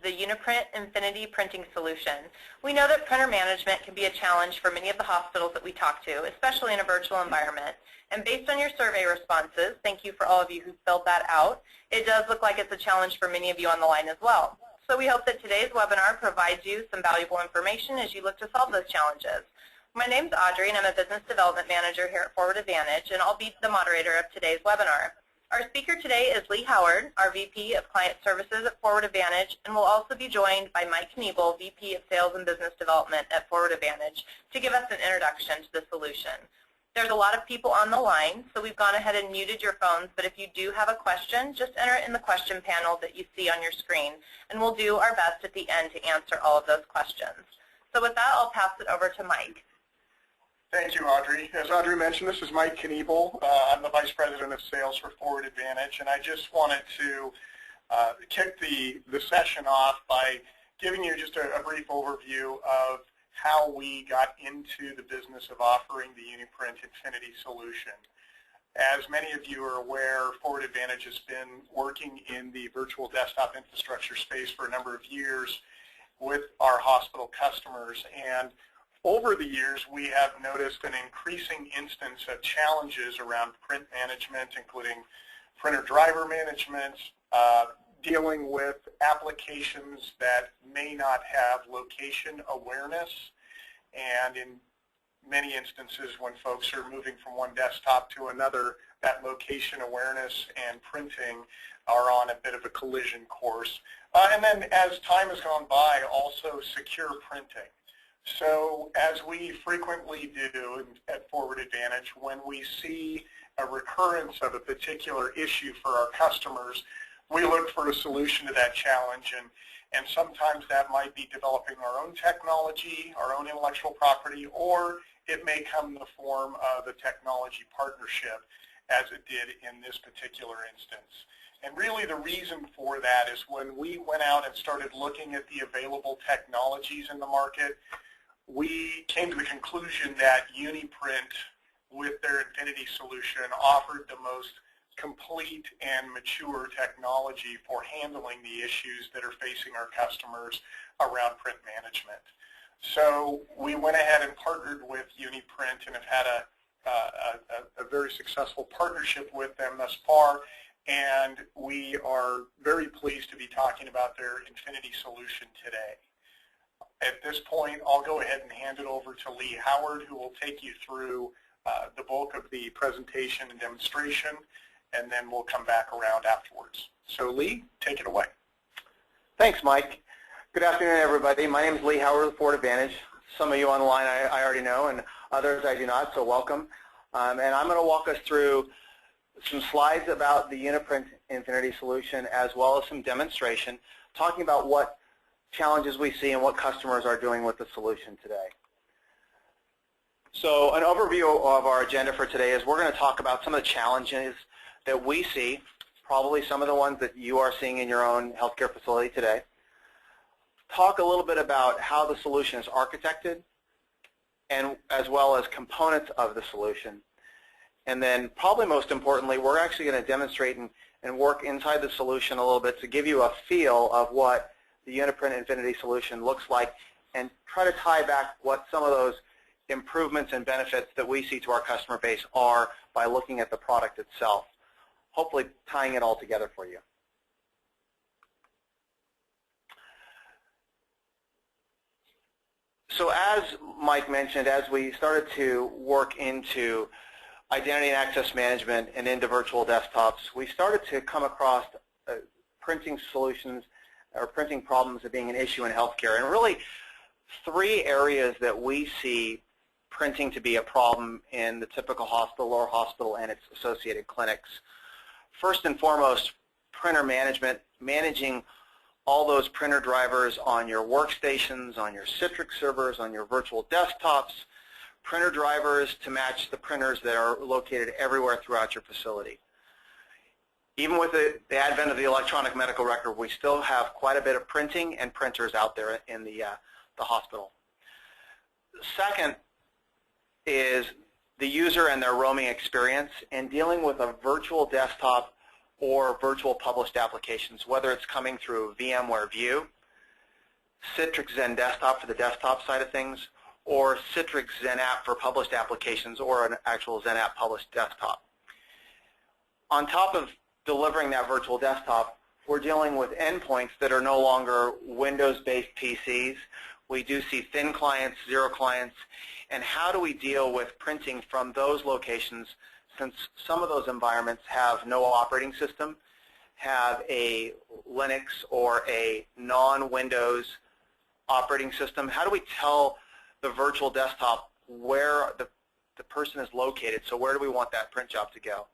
the UniPrint Infinity printing solution. We know that printer management can be a challenge for many of the hospitals that we talk to, especially in a virtual environment. And based on your survey responses, thank you for all of you who filled that out, it does look like it's a challenge for many of you on the line as well. So we hope that today's webinar provides you some valuable information as you look to solve those challenges. My name's Audrey, and I'm a Business Development Manager here at Forward Advantage, and I'll be the moderator of today's webinar. Our speaker today is Lee Howard, our VP of Client Services at Forward Advantage, and we'll also be joined by Mike Kniebel, VP of Sales and Business Development at Forward Advantage, to give us an introduction to the solution. There's a lot of people on the line, so we've gone ahead and muted your phones, but if you do have a question, just enter it in the question panel that you see on your screen, and we'll do our best at the end to answer all of those questions. So with that, I'll pass it over to Mike. Thank you, Audrey. As Audrey mentioned, this is Mike Kniebel. I'm the Vice President of Sales for Forward Advantage, and I just wanted to kick the session off by giving you just a brief overview of how we got into the business of offering the UniPrint Infinity solution. As many of you are aware, Forward Advantage has been working in the virtual desktop infrastructure space for a number of years with our hospital customers, and over the years, we have noticed an increasing instance of challenges around print management, including printer driver management, dealing with applications that may not have location awareness, and in many instances when folks are moving from one desktop to another, that location awareness and printing are on a bit of a collision course. And then as time has gone by, also secure printing. So as we frequently do at Forward Advantage, when we see a recurrence of a particular issue for our customers, we look for a solution to that challenge, and sometimes that might be developing our own technology, our own intellectual property, or it may come in the form of a technology partnership, as it did in this particular instance. And really the reason for that is when we went out and started looking at the available technologies in the market, we came to the conclusion that UniPrint, with their Infinity solution, offered the most complete and mature technology for handling the issues that are facing our customers around print management. So we went ahead and partnered with UniPrint and have had a very successful partnership with them thus far, and we are very pleased to be talking about their Infinity solution today. At this point, I'll go ahead and hand it over to Lee Howard, who will take you through the bulk of the presentation and demonstration, and then we'll come back around afterwards. So Lee, take it away. Thanks, Mike. Good afternoon, everybody. My name is Lee Howard with Forward Advantage. Some of you on the line I already know, and others I do not, so welcome. And I'm going to walk us through some slides about the UniPrint Infinity solution, as well as some demonstration, talking about what challenges we see and what customers are doing with the solution today. So an overview of our agenda for today is we're going to talk about some of the challenges that we see, probably some of the ones that you are seeing in your own healthcare facility today. Talk a little bit about how the solution is architected, and as well as components of the solution. And then probably most importantly, we're actually going to demonstrate and work inside the solution a little bit to give you a feel of what the UniPrint Infinity solution looks like, and try to tie back what some of those improvements and benefits that we see to our customer base are by looking at the product itself, hopefully tying it all together for you. So as Mike mentioned, as we started to work into identity and access management and into virtual desktops, we started to come across printing solutions or printing problems as being an issue in healthcare. And really three areas that we see printing to be a problem in the typical hospital or hospital and its associated clinics. First and foremost, printer management, managing all those printer drivers on your workstations, on your Citrix servers, on your virtual desktops, printer drivers to match the printers that are located everywhere throughout your facility. Even with the advent of the electronic medical record, we still have quite a bit of printing and printers out there in the hospital. Second is the user and their roaming experience and dealing with a virtual desktop or virtual published applications, whether it's coming through VMware View, Citrix Zen Desktop for the desktop side of things, or Citrix Zen App for published applications, or an actual Zen App published desktop. On top of delivering that virtual desktop, we're dealing with endpoints that are no longer Windows-based PCs. We do see thin clients, zero clients, and how do we deal with printing from those locations, since some of those environments have no operating system, have a Linux or a non-Windows operating system. How do we tell the virtual desktop where the person is located? So where do we want that print job to go?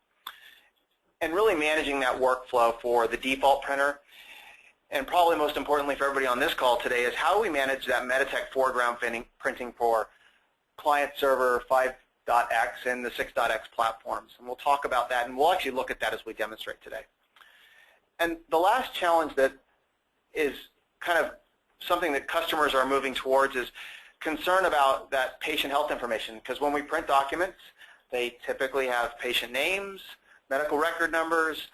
And really managing that workflow for the default printer. And probably most importantly for everybody on this call today is how do we manage that Meditech foreground printing for client server 5.x and the 6.x platforms. And we'll talk about that, and we'll actually look at that as we demonstrate today. And the last challenge that is kind of something that customers are moving towards is concern about that patient health information, because when we print documents, they typically have patient names, medical record numbers,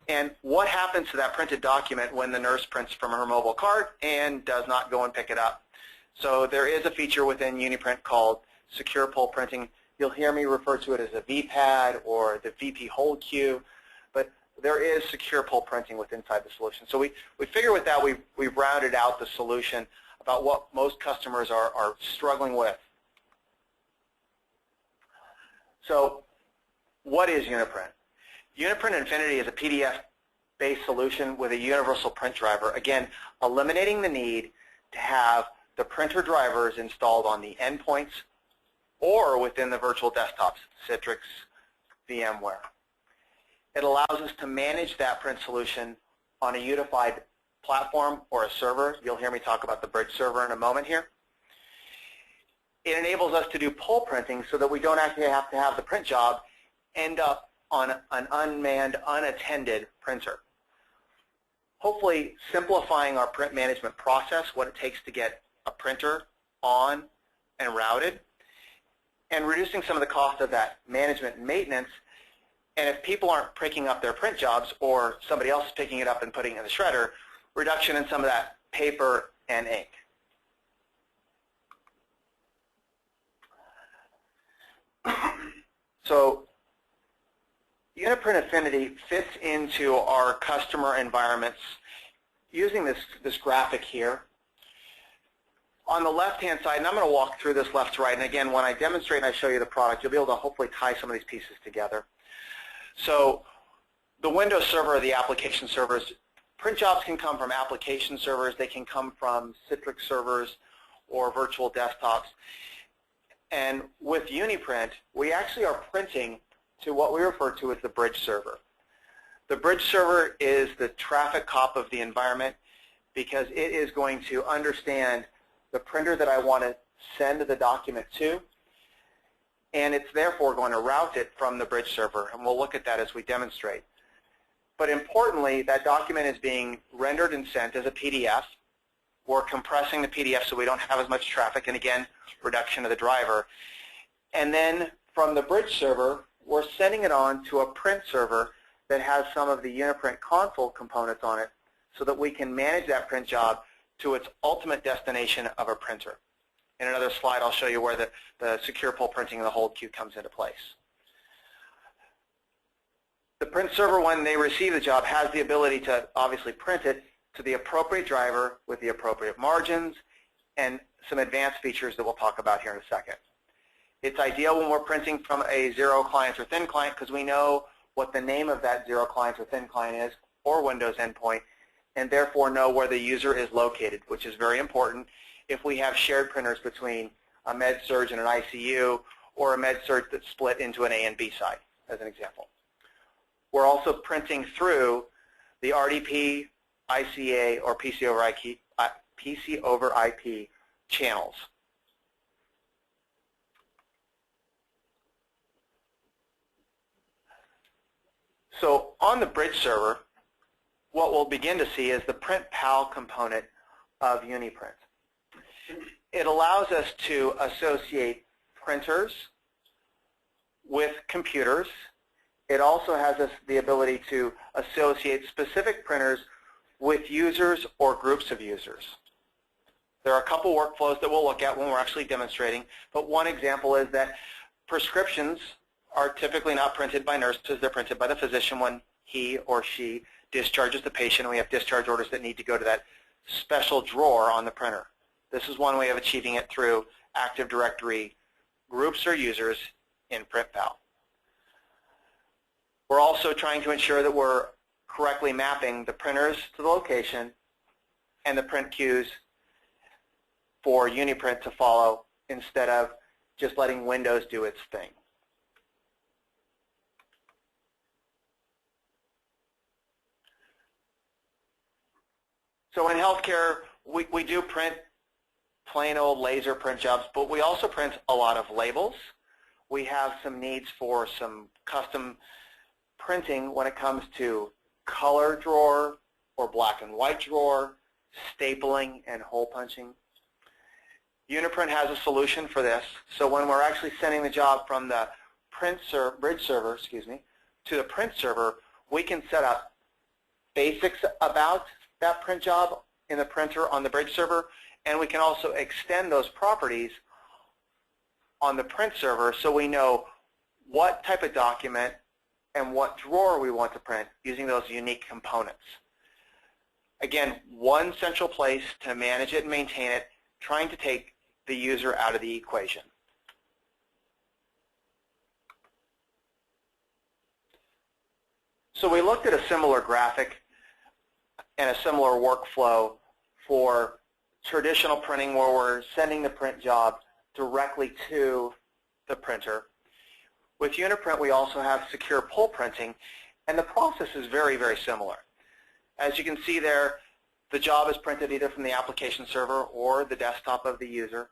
and what happens to that printed document when the nurse prints from her mobile cart and does not go and pick it up. So there is a feature within UniPrint called Secure Pull Printing. You'll hear me refer to it as a vpad or the VP hold queue, but there is secure pull printing within inside the solution. So we figure with that we've rounded out the solution about what most customers are struggling with. So what is UniPrint? UniPrint Infinity is a PDF-based solution with a universal print driver, again, eliminating the need to have the printer drivers installed on the endpoints or within the virtual desktops, Citrix, VMware. It allows us to manage that print solution on a unified platform or a server. You'll hear me talk about the bridge server in a moment here. It enables us to do pull printing so that we don't actually have to have the print job end up on an unmanned, unattended printer. Hopefully simplifying our print management process, what it takes to get a printer on and routed, and reducing some of the cost of that management and maintenance. And if people aren't picking up their print jobs or somebody else is picking it up and putting it in the shredder, reduction in some of that paper and ink. So UniPrint Affinity fits into our customer environments using this graphic here. On the left-hand side, and I'm going to walk through this left to right, and again, when I demonstrate and I show you the product, you'll be able to hopefully tie some of these pieces together. So the Windows server or the application servers, print jobs can come from application servers, they can come from Citrix servers or virtual desktops. And with UniPrint, we actually are printing to what we refer to as the bridge server. The bridge server is the traffic cop of the environment because it is going to understand the printer that I want to send the document to, and it's therefore going to route it from the bridge server, and we'll look at that as we demonstrate. But importantly, that document is being rendered and sent as a PDF. We're compressing the PDF so we don't have as much traffic, and again, reduction of the driver. And then from the bridge server, we're sending it on to a print server that has some of the UniPrint console components on it so that we can manage that print job to its ultimate destination of a printer. In another slide, I'll show you where the secure pull printing and the hold queue comes into place. The print server, when they receive the job, has the ability to obviously print it to the appropriate driver with the appropriate margins and some advanced features that we'll talk about here in a second. It's ideal when we're printing from a zero client or thin client because we know what the name of that zero client or thin client is or Windows endpoint, and therefore know where the user is located, which is very important if we have shared printers between a med-surg and an ICU or a med-surg that's split into an A and B side, as an example. We're also printing through the RDP, ICA, or PC over IP channels. So on the bridge server, what we'll begin to see is the print PAL component of UniPrint. It allows us to associate printers with computers. It also has us the ability to associate specific printers with users or groups of users. There are a couple workflows that we'll look at when we're actually demonstrating, but one example is that prescriptions are typically not printed by nurses. They're printed by the physician when he or she discharges the patient, and we have discharge orders that need to go to that special drawer on the printer. This is one way of achieving it through Active Directory groups or users in PrintPal. We're also trying to ensure that we're correctly mapping the printers to the location and the print queues for UniPrint to follow instead of just letting Windows do its thing. So in healthcare, we do print plain old laser print jobs, but we also print a lot of labels. We have some needs for some custom printing when it comes to color drawer or black and white drawer, stapling, and hole punching. UniPrint has a solution for this. So when we're actually sending the job from the bridge server, to the print server, we can set up basics about that print job in the printer on the bridge server, and we can also extend those properties on the print server so we know what type of document and what drawer we want to print using those unique components. Again, one central place to manage it and maintain it, trying to take the user out of the equation. So we looked at a similar graphic and a similar workflow for traditional printing where we're sending the print job directly to the printer. With UniPrint, we also have secure pull printing, and the process is very, very similar. As you can see there, the job is printed either from the application server or the desktop of the user.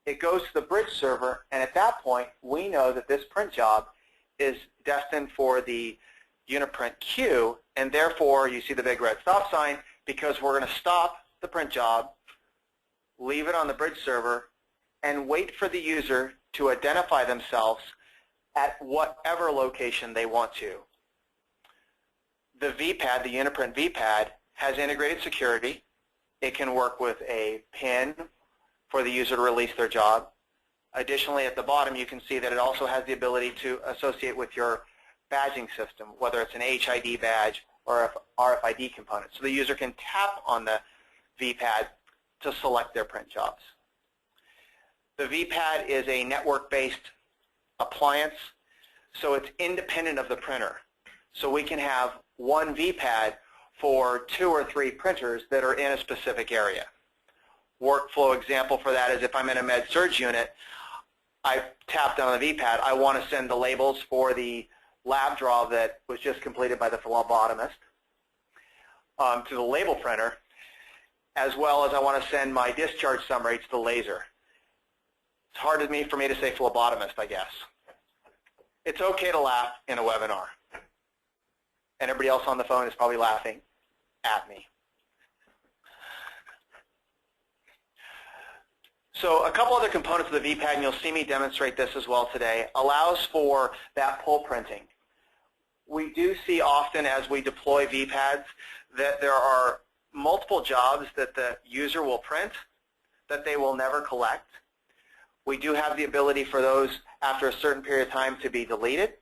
It goes to the bridge server, and at that point, we know that this print job is destined for the UniPrint queue, and therefore you see the big red stop sign because we're going to stop the print job, leave it on the bridge server, and wait for the user to identify themselves at whatever location they want to. The vpad, the UniPrint vpad, has integrated security. It can work with a PIN for the user to release their job. Additionally, at the bottom, you can see that it also has the ability to associate with your badging system, whether it's an HID badge or an RFID component. So the user can tap on the vpad to select their print jobs. The vpad is a network-based appliance, so it's independent of the printer. So we can have one vpad for 2 or 3 printers that are in a specific area. Workflow example for that is if I'm in a med-surg unit, I tapped on the vpad, I want to send the labels for the lab draw that was just completed by the phlebotomist to the label printer, as well as I want to send my discharge summary to the laser. It's hard for me to say phlebotomist, I guess. It's okay to laugh in a webinar. And everybody else on the phone is probably laughing at me. So a couple other components of the vpad, and you'll see me demonstrate this as well today, allows for that pull printing. We do see often as we deploy vpads that there are multiple jobs that the user will print that they will never collect. We do have the ability for those after a certain period of time to be deleted.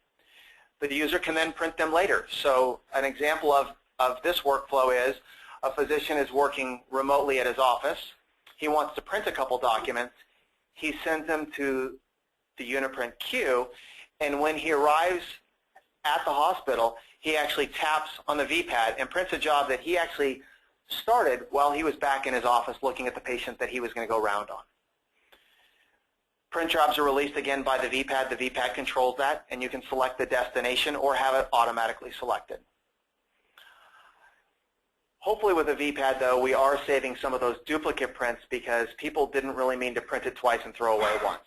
The user can then print them later. So an example of this workflow is a physician is working remotely at his office. He wants to print a couple documents. He sends them to the UniPrint queue, and when he arrives at the hospital, he actually taps on the vpad and prints a job that he actually started while he was back in his office looking at the patient that he was going to go round on. Print jobs are released again by the vpad. The vpad controls that, and you can select the destination or have it automatically selected. Hopefully with a vpad, though, we are saving some of those duplicate prints because people didn't really mean to print it twice and throw away once.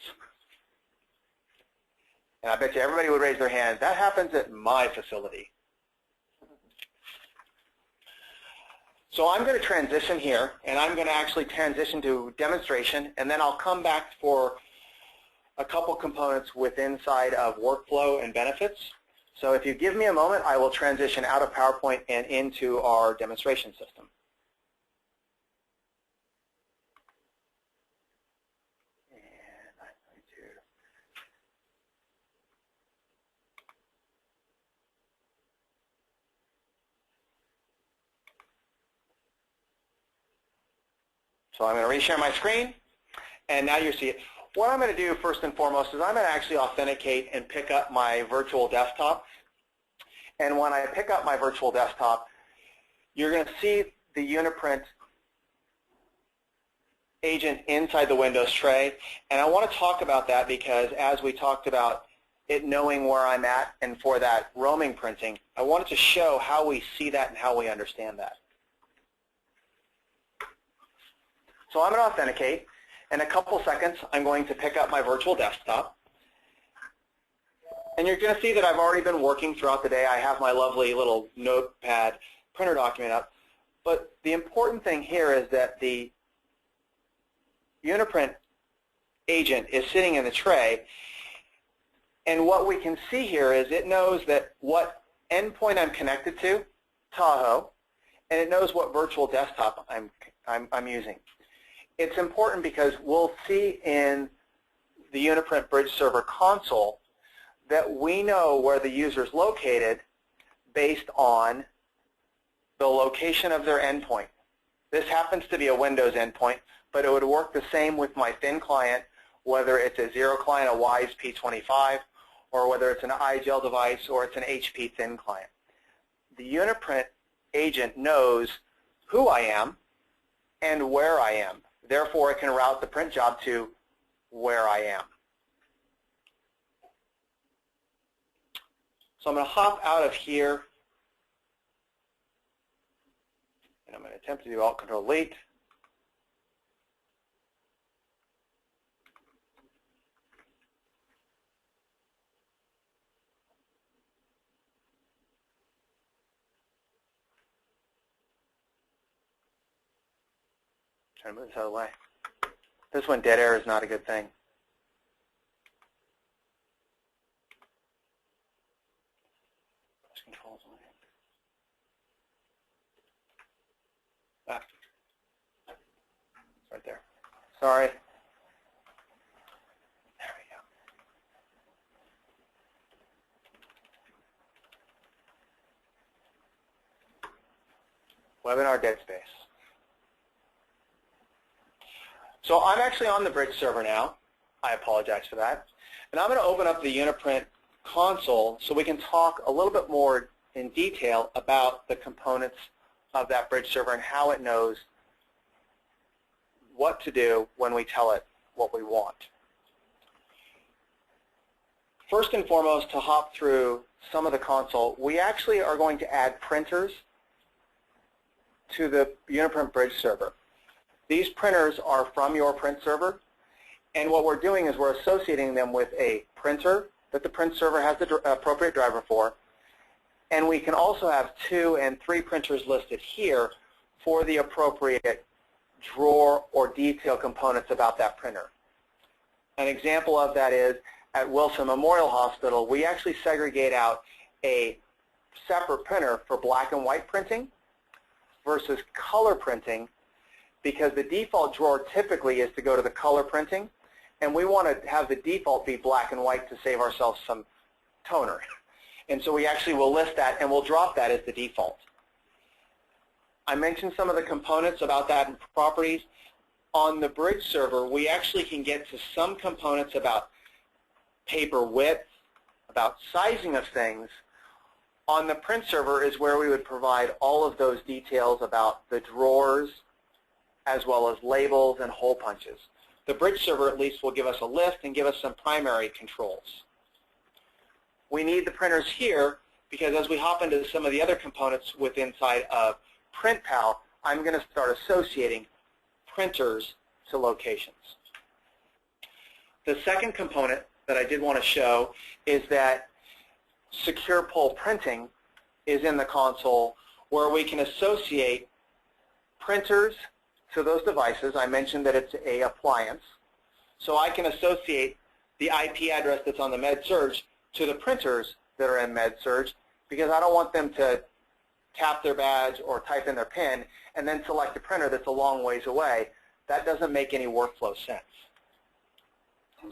And I bet you everybody would raise their hand. That happens at my facility. So I'm going to transition here, and I'm going to actually transition to demonstration, and then I'll come back for a couple components within inside of workflow and benefits. So if you give me a moment, I will transition out of PowerPoint and into our demonstration system. So I'm going to reshare my screen, and now you see it. What I'm going to do first and foremost is I'm going to actually authenticate and pick up my virtual desktop. And when I pick up my virtual desktop, you're going to see the UniPrint agent inside the Windows tray. And I want to talk about that because as we talked about it knowing where I'm at and for that roaming printing, I wanted to show how we see that and how we understand that. So I'm going to authenticate. In a couple seconds, I'm going to pick up my virtual desktop. And you're going to see that I've already been working throughout the day. I have my lovely little notepad printer document up. But the important thing here is that the UniPrint agent is sitting in the tray. And what we can see here is it knows that what endpoint I'm connected to, Tahoe, and it knows what virtual desktop I'm using. It's important because we'll see in the UniPrint Bridge Server console that we know where the user is located based on the location of their endpoint. This happens to be a Windows endpoint, but it would work the same with my thin client, whether it's a Zero client, a Wise P25, or whether it's an iGel device or it's an HP thin client. The UniPrint agent knows who I am and where I am. Therefore, it can route the print job to where I am. So I'm going to hop out of here, and I'm going to attempt to do Alt-Control-Delete. Trying to move this out of the way. This one, dead air is not a good thing. Press Controls on it. Ah. It's right there. Sorry. There we go. Webinar dead space. So I'm actually on the Bridge server now. I apologize for that. And I'm going to open up the UniPrint console so we can talk a little bit more in detail about the components of that Bridge server and how it knows what to do when we tell it what we want. First and foremost, to hop through some of the console, we actually are going to add printers to the UniPrint Bridge server. These printers are from your print server, and what we're doing is we're associating them with a printer that the print server has the appropriate driver for, and we can also have 2 and 3 printers listed here for the appropriate drawer or detail components about that printer. An example of that is at Wilson Memorial Hospital, we actually segregate out a separate printer for black and white printing versus color printing, because the default drawer typically is to go to the color printing, and we want to have the default be black and white to save ourselves some toner. And so we actually will list that, and we'll drop that as the default. I mentioned some of the components about that and properties. On the Bridge server, we actually can get to some components about paper width, about sizing of things. On the print server is where we would provide all of those details about the drawers, as well as labels and hole punches. The Bridge server at least will give us a list and give us some primary controls. We need the printers here because as we hop into some of the other components within inside of PrintPal, I'm going to start associating printers to locations. The second component that I did want to show is that secure pull printing is in the console where we can associate printers to those devices. I mentioned that it's an appliance. So I can associate the IP address that's on the MedSurg to the printers that are in MedSurg because I don't want them to tap their badge or type in their PIN and then select a printer that's a long ways away. That doesn't make any workflow sense.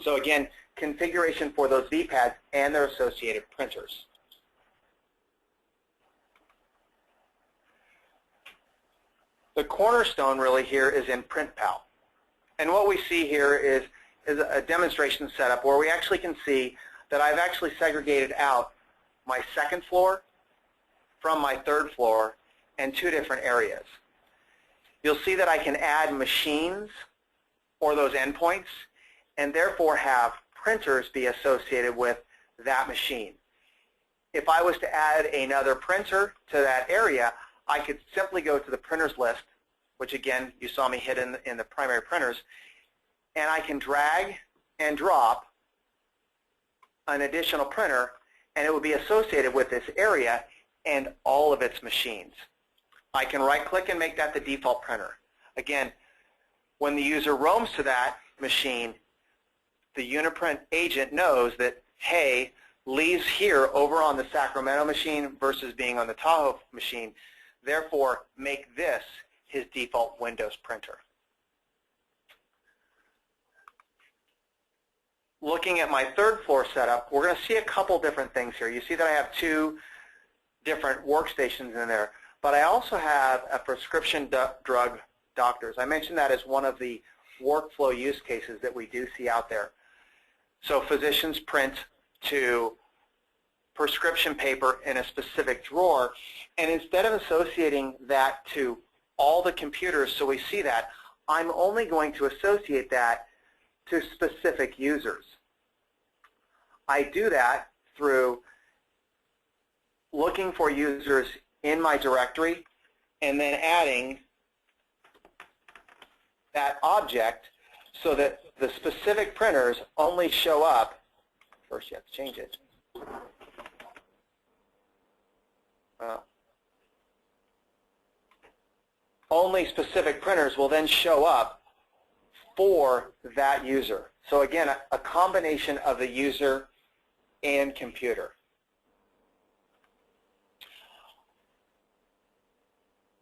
So again, configuration for those vpads and their associated printers. The cornerstone really here is in PrintPal. And what we see here is a demonstration setup where we actually can see that I've actually segregated out my second floor from my third floor and two different areas. You'll see that I can add machines or those endpoints and therefore have printers be associated with that machine. If I was to add another printer to that area, I could simply go to the printers list, which again you saw me hit in the primary printers, and I can drag and drop an additional printer and it would be associated with this area and all of its machines. I can right-click and make that the default printer. Again, when the user roams to that machine, the UniPrint agent knows that, hey, Lee's here over on the Sacramento machine versus being on the Tahoe machine. Therefore, make this his default Windows printer. Looking at my third floor setup, we're going to see a couple different things here. You see that I have two different workstations in there, but I also have a prescription drug doctors. I mentioned that as one of the workflow use cases that we do see out there. So physicians print to prescription paper in a specific drawer, and instead of associating that to all the computers so we see that, I'm only going to associate that to specific users. I do that through looking for users in my directory and then adding that object so that the specific printers only show up. First you have to change it. Only specific printers will then show up for that user. So again, a combination of the user and computer.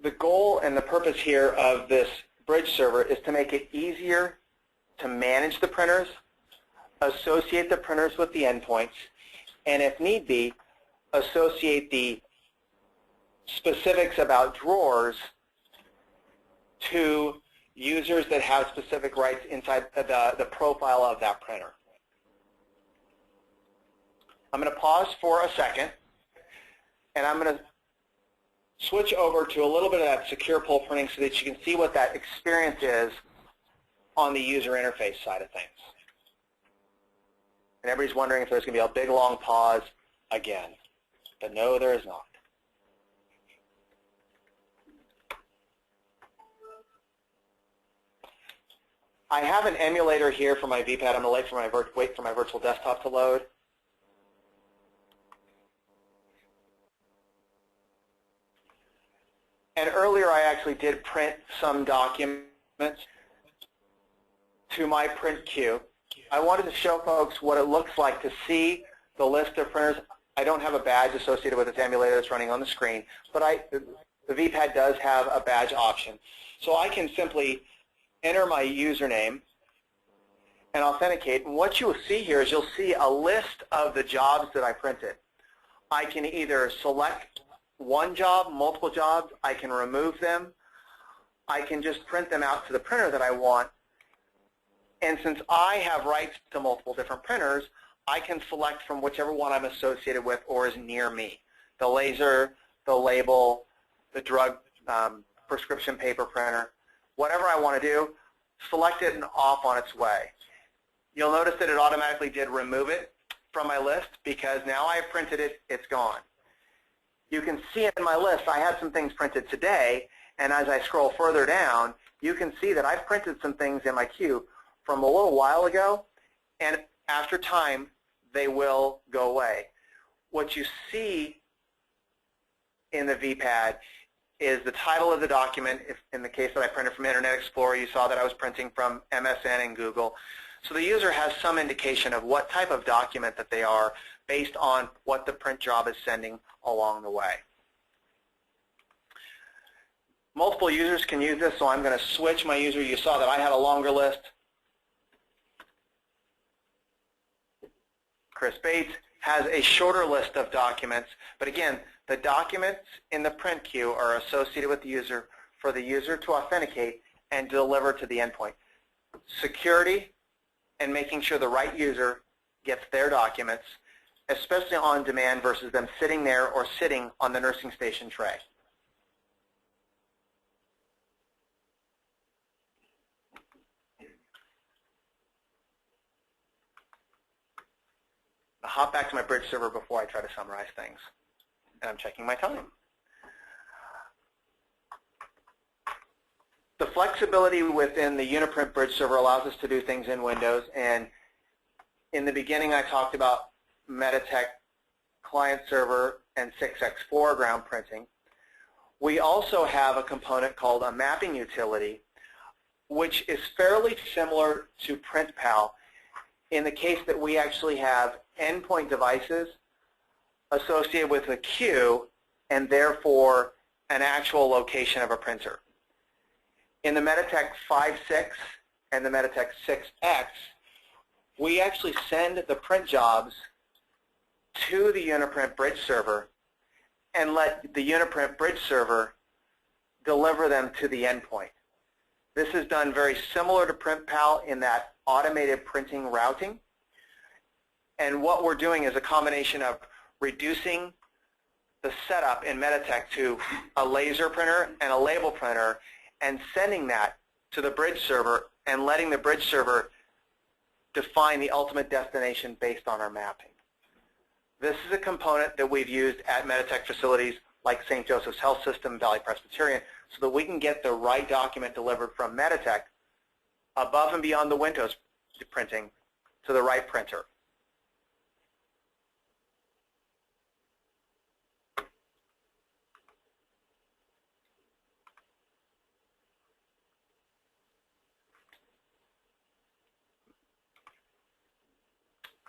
The goal and the purpose here of this bridge server is to make it easier to manage the printers, associate the printers with the endpoints, and if need be, associate the specifics about drawers to users that have specific rights inside the profile of that printer. I'm going to pause for a second, and I'm going to switch over to a little bit of that secure pull printing so that you can see what that experience is on the user interface side of things. And everybody's wondering if there's going to be a big long pause again, but no, there is not. I have an emulator here for my vpad. I'm going to wait for my virtual desktop to load. And earlier I actually did print some documents to my print queue. I wanted to show folks what it looks like to see the list of printers. I don't have a badge associated with this emulator that's running on the screen, but the vpad does have a badge option. So I can simply enter my username and authenticate. And what you'll see here is you'll see a list of the jobs that I printed. I can either select one job, multiple jobs, I can remove them, I can just print them out to the printer that I want, and since I have rights to multiple different printers, I can select from whichever one I'm associated with or is near me. The laser, the label, the drug prescription paper printer, whatever I want to do, select it and off on its way. You'll notice that it automatically did remove it from my list because now I've printed it, it's gone. You can see in my list I had some things printed today, and as I scroll further down, you can see that I've printed some things in my queue from a little while ago, and after time, they will go away. What you see in the vpad is the title of the document. If in the case that I printed from Internet Explorer, you saw that I was printing from MSN and Google. So the user has some indication of what type of document that they are based on what the print job is sending along the way. Multiple users can use this, so I'm going to switch my user. You saw that I had a longer list. Chris Bates has a shorter list of documents, but again, the documents in the print queue are associated with the user for the user to authenticate and deliver to the endpoint. Security and making sure the right user gets their documents, especially on demand versus them sitting there or sitting on the nursing station tray. I'll hop back to my bridge server before I try to summarize things. And I'm checking my time. The flexibility within the UniPrint bridge server allows us to do things in Windows. And in the beginning, I talked about Meditech client server and 6x foreground printing. We also have a component called a mapping utility, which is fairly similar to PrintPal in the case that we actually have endpoint devices associated with a queue and therefore an actual location of a printer. In the Meditech 5.6 and the Meditech 6X, we actually send the print jobs to the UniPrint bridge server and let the UniPrint bridge server deliver them to the endpoint. This is done very similar to PrintPal in that automated printing routing. And what we're doing is a combination of reducing the setup in Meditech to a laser printer and a label printer and sending that to the bridge server and letting the bridge server define the ultimate destination based on our mapping. This is a component that we've used at Meditech facilities like St. Joseph's Health System, Valley Presbyterian, so that we can get the right document delivered from Meditech above and beyond the Windows printing to the right printer.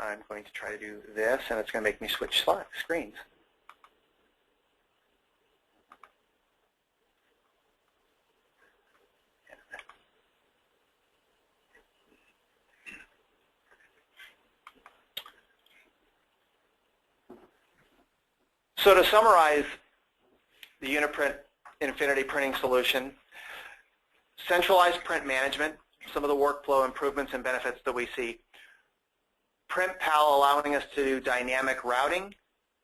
I'm going to try to do this, and it's going to make me switch screens. So to summarize the UniPrint Infinity printing solution, centralized print management, some of the workflow improvements and benefits that we see. PrintPal allowing us to do dynamic routing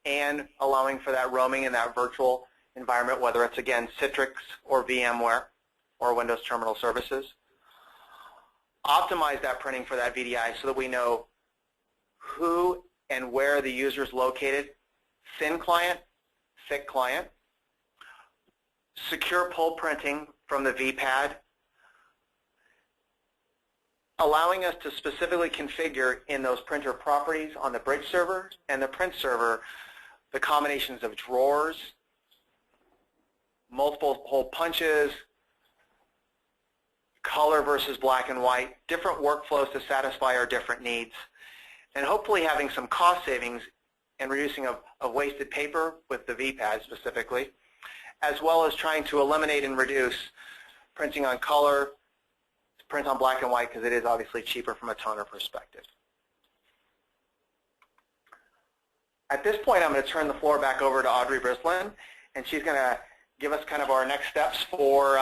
and allowing for that roaming in that virtual environment, whether it's, again, Citrix or VMware or Windows Terminal Services. Optimize that printing for that VDI so that we know who and where the user is located, thin client, thick client. Secure pull printing from the vpad, allowing us to specifically configure in those printer properties on the bridge server and the print server the combinations of drawers, multiple hole punches, color versus black and white, different workflows to satisfy our different needs, and hopefully having some cost savings and reducing of wasted paper with the vpad specifically, as well as trying to eliminate and reduce printing on color, print on black and white, because it is obviously cheaper from a toner perspective. At this point, I'm going to turn the floor back over to Audrey Brislin, and she's going to give us kind of our next steps for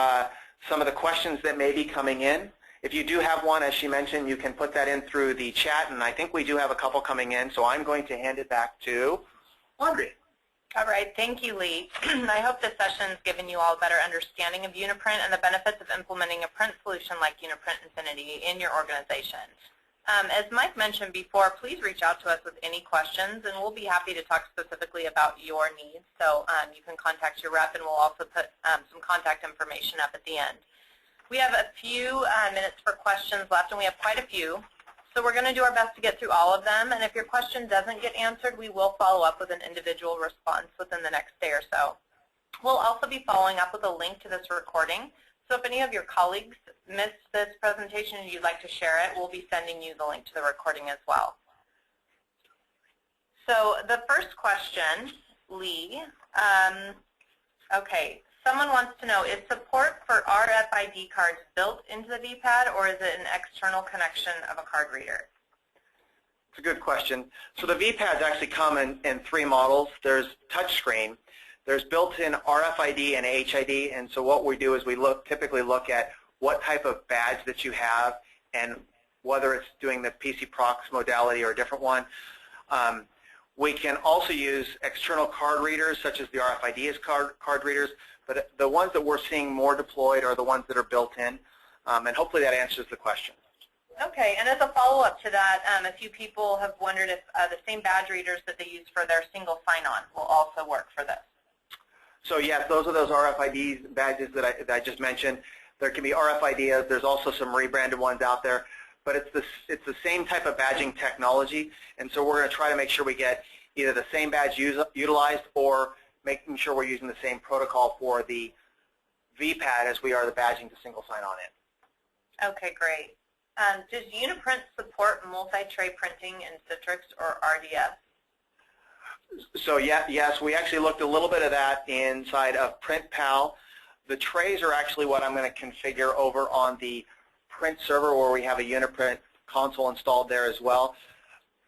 some of the questions that may be coming in. If you do have one, as she mentioned, you can put that in through the chat, and I think we do have a couple coming in, so I'm going to hand it back to Audrey. All right, thank you, Lee. I hope this session has given you all a better understanding of UniPrint and the benefits of implementing a print solution like UniPrint Infinity in your organization. As Mike mentioned before, please reach out to us with any questions, and we'll be happy to talk specifically about your needs. So you can contact your rep, and we'll also put some contact information up at the end. We have a few minutes for questions left, and we have quite a few. So we're going to do our best to get through all of them, and if your question doesn't get answered, we will follow up with an individual response within the next day or so. We'll also be following up with a link to this recording, so if any of your colleagues missed this presentation and you'd like to share it, we'll be sending you the link to the recording as well. So the first question, Lee, okay. Someone wants to know, is support for RFID cards built into the vpad, or is it an external connection of a card reader? It's a good question. So the vpads actually come in three models. There's touchscreen. There's built-in RFID and HID, and so what we do is we typically look at what type of badge that you have and whether it's doing the PC Prox modality or a different one. We can also use external card readers, such as the RFID card readers, but the ones that we're seeing more deployed are the ones that are built in, and hopefully that answers the question. Okay, and as a follow-up to that, a few people have wondered if the same badge readers that they use for their single sign-on will also work for this. So yes, those are those RFID badges that I just mentioned. There can be RFIDs. There's also some rebranded ones out there, but it's the same type of badging technology, and so we're going to try to make sure we get either the same badge utilized or making sure we're using the same protocol for the vpad as we are the badging to single sign-on in. Okay, great. Does UniPrint support multi-tray printing in Citrix or RDS? So yes, we actually looked a little bit of that inside of PrintPal. The trays are actually what I'm going to configure over on the print server where we have a UniPrint console installed there as well.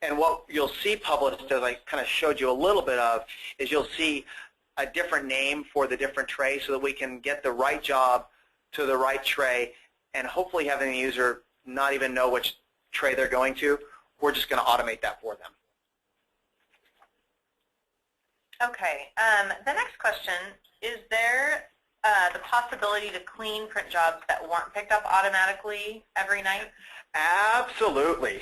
And what you'll see published, as I kind of showed you a little bit of, is you'll see a different name for the different trays so that we can get the right job to the right tray and hopefully having the user not even know which tray they're going to. We're just going to automate that for them. Okay. The next question, is there the possibility to clean print jobs that weren't picked up automatically every night? Absolutely.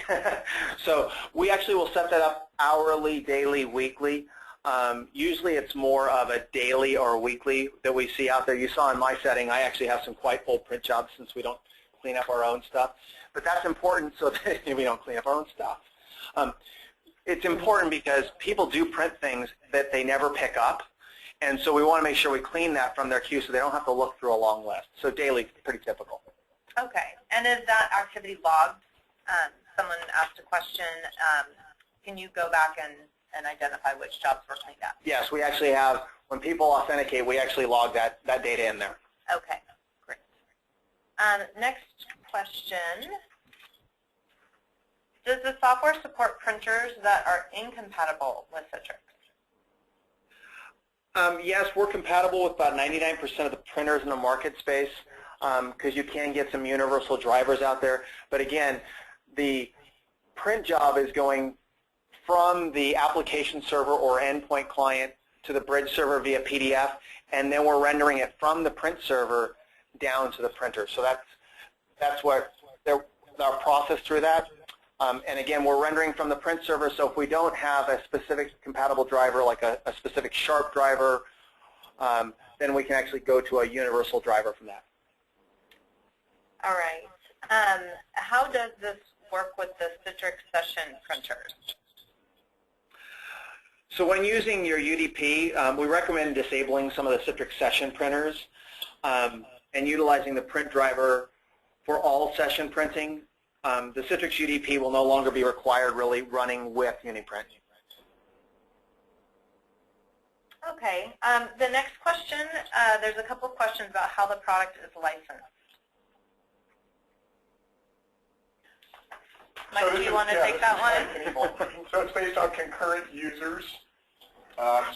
So we actually will set that up hourly, daily, weekly. Usually it's more of a daily or weekly that we see out there. You saw in my setting, I actually have some quite old print jobs since we don't clean up our own stuff. But that's important so that we don't clean up our own stuff. It's important because people do print things that they never pick up. And so we want to make sure we clean that from their queue so they don't have to look through a long list. So daily, pretty typical. Okay. And is that activity logged? Someone asked a question. Can you go back and identify which jobs were cleaned up? Yes, we actually have, when people authenticate, we actually log that data in there. Okay, great. Next question. Does the software support printers that are incompatible with Citrix? Yes, we're compatible with about 99% of the printers in the market space because you can get some universal drivers out there. But again, the print job is going from the application server or endpoint client to the bridge server via PDF, and then we're rendering it from the print server down to the printer. So that's what our process through that. And again, we're rendering from the print server, so if we don't have a specific compatible driver, like a specific Sharp driver, then we can actually go to a universal driver from that. All right. How does this work with the Citrix session printers? So when using your UDP, we recommend disabling some of the Citrix session printers and utilizing the print driver for all session printing. The Citrix UDP will no longer be required really running with UniPrint. Okay. The next question, there's a couple of questions about how the product is licensed. Mike, do you want to take that one? So it's based on concurrent users.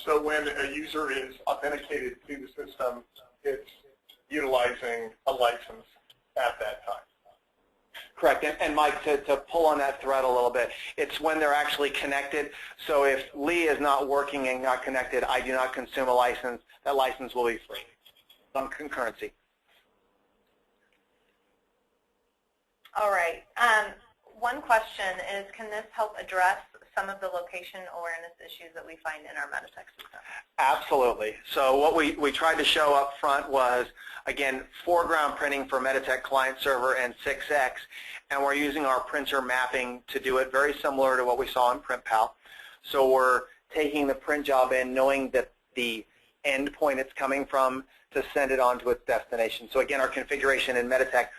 So when a user is authenticated to the system, it's utilizing a license at that time. Correct. And Mike, to pull on that thread a little bit, it's when they're actually connected. So if Lee is not working and not connected, I do not consume a license. That license will be free on concurrency. All right. One question is, can this help address some of the location awareness issues that we find in our Meditech system? Absolutely. So what we tried to show up front was, again, foreground printing for Meditech client server and 6X, and we're using our printer mapping to do it very similar to what we saw in PrintPal. So we're taking the print job in, knowing that the endpoint it's coming from to send it on to its destination. So again, our configuration in Meditech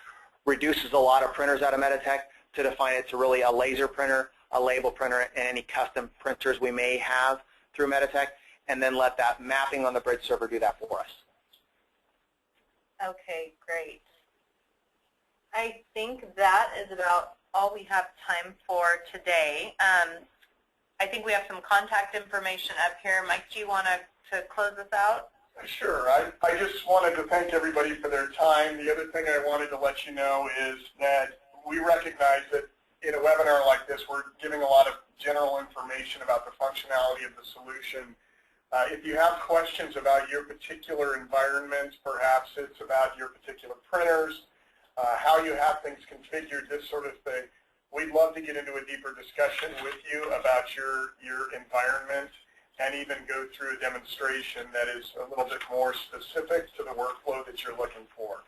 reduces a lot of printers out of Meditech to define it to really a laser printer, a label printer, and any custom printers we may have through Meditech, and then let that mapping on the bridge server do that for us. Okay, great. I think that is about all we have time for today. I think we have some contact information up here. Mike, do you want to to close us out? Sure. I just wanted to thank everybody for their time. The other thing I wanted to let you know is that we recognize that in a webinar like this, we're giving a lot of general information about the functionality of the solution. If you have questions about your particular environment, perhaps it's about your particular printers, how you have things configured, this sort of thing, we'd love to get into a deeper discussion with you about your environment and even go through a demonstration that is a little bit more specific to the workflow that you're looking for.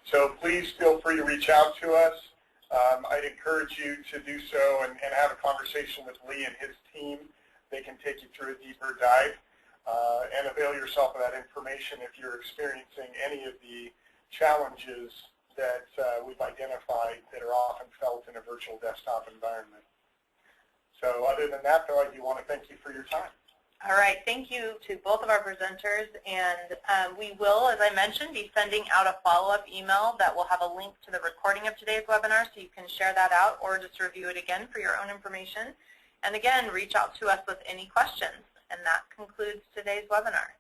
So please feel free to reach out to us. I'd encourage you to do so and have a conversation with Lee and his team. They can take you through a deeper dive and avail yourself of that information if you're experiencing any of the challenges that we've identified that are often felt in a virtual desktop environment. So other than that, though, I do want to thank you for your time. All right, thank you to both of our presenters, and we will, as I mentioned, be sending out a follow-up email that will have a link to the recording of today's webinar, so you can share that out or just review it again for your own information. And again, reach out to us with any questions. And that concludes today's webinar.